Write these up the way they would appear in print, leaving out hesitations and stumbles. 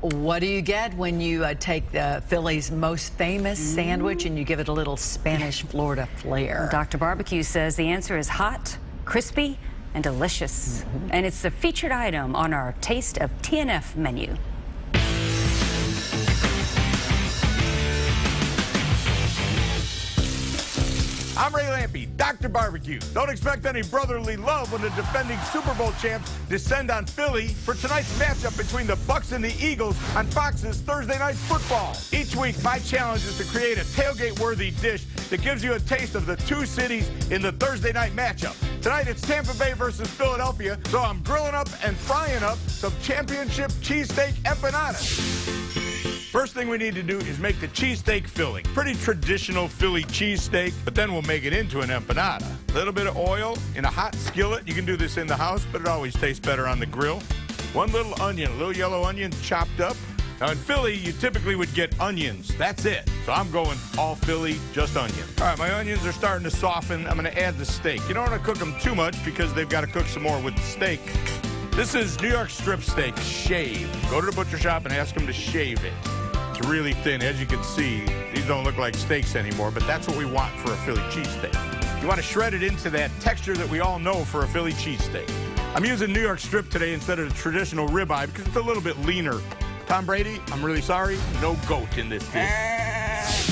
What do you get when you take the Philly's most famous sandwich and you give it a little Spanish Florida flair? Well, Dr. BBQ says the answer is hot, crispy, and delicious. And it's the featured item on our Taste of TNF menu. I'm Ray Lampe, Dr. BBQ. Don't expect any brotherly love when the defending Super Bowl champs descend on Philly for tonight's matchup between the Bucs and the Eagles on Fox's Thursday Night Football. Each week, my challenge is to create a tailgate-worthy dish that gives you a taste of the two cities in the Thursday night matchup. Tonight, it's Tampa Bay versus Philadelphia, so I'm grilling up and frying up some championship cheesesteak empanadas. First thing we need to do is make the cheesesteak filling. Pretty traditional Philly cheesesteak, but then we'll make it into an empanada. A little bit of oil in a hot skillet. You can do this in the house, but it always tastes better on the grill. One little onion, a little yellow onion chopped up. Now in Philly, you typically would get onions. That's it. So I'm going all Philly, just onion. All right, my onions are starting to soften. I'm gonna add the steak. You don't wanna cook them too much because they've gotta cook some more with the steak. This is New York strip steak, shaved. Go to the butcher shop and ask them to shave it. It's really thin. As you can see, these don't look like steaks anymore, but that's what we want for a Philly cheesesteak. You want to shred it into that texture that we all know for a Philly cheesesteak. I'm using New York strip today instead of the traditional ribeye because it's a little bit leaner. Tom Brady, I'm really sorry, no goat in this dish.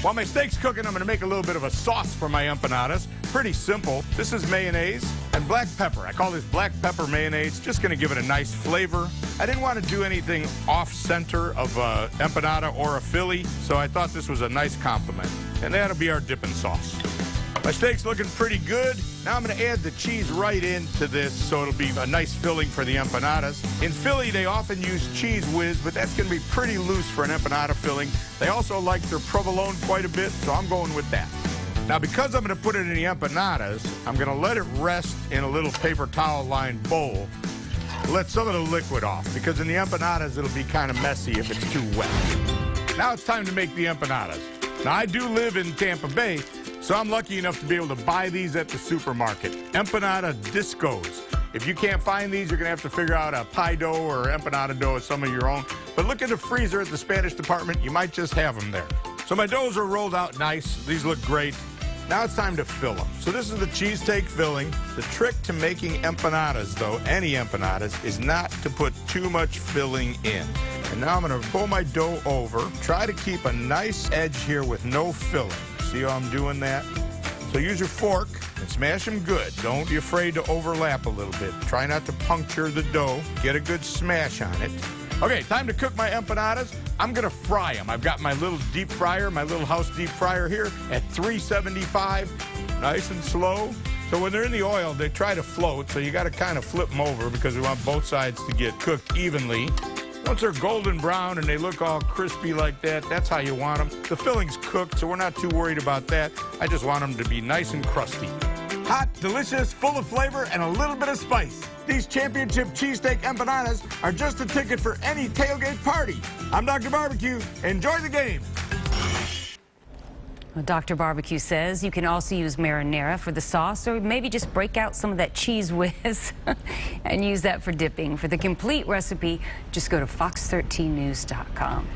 While my steak's cooking, I'm going to make a little bit of a sauce for my empanadas. Pretty simple. This is mayonnaise and black pepper. I call this black pepper mayonnaise. Just going to give it a nice flavor. I didn't want to do anything off-center of a empanada or a Philly, so I thought this was a nice compliment. And that'll be our dipping sauce. My steak's looking pretty good. Now I'm going to add the cheese right into this so it'll be a nice filling for the empanadas. In Philly, they often use Cheese Whiz, but that's going to be pretty loose for an empanada filling. They also like their provolone quite a bit, so I'm going with that. Now, because I'm going to put it in the empanadas, I'm going to let it rest in a little paper towel-lined bowl. Let some of the liquid off, because in the empanadas, it'll be kind of messy if it's too wet. Now it's time to make the empanadas. Now, I do live in Tampa Bay, so I'm lucky enough to be able to buy these at the supermarket. Empanada discos. If you can't find these, you're going to have to figure out a pie dough or empanada dough of some of your own. But look in the freezer at the Spanish department. You might just have them there. So my doughs are rolled out nice. These look great. Now it's time to fill them. So this is the cheesesteak filling. The trick to making empanadas, though, any empanadas, is not to put too much filling in. And now I'm going to pull my dough over. Try to keep a nice edge here with no filling. See how I'm doing that? So use your fork and smash them good. Don't be afraid to overlap a little bit. Try not to puncture the dough. Get a good smash on it. Okay, time to cook my empanadas. I'm going to fry them. I've got my little deep fryer, my little house deep fryer here at 375, nice and slow. So when they're in the oil, they try to float, so you got to kind of flip them over because we want both sides to get cooked evenly. Once they're golden brown and they look all crispy like that, that's how you want them. The filling's cooked, so we're not too worried about that. I just want them to be nice and crusty. Hot, delicious, full of flavor, and a little bit of spice. These championship cheesesteak empanadas are just a ticket for any tailgate party. I'm Dr. BBQ. Enjoy the game. Well, Dr. BBQ says you can also use marinara for the sauce, or maybe just break out some of that Cheese Whiz and use that for dipping. For the complete recipe, just go to fox13news.com.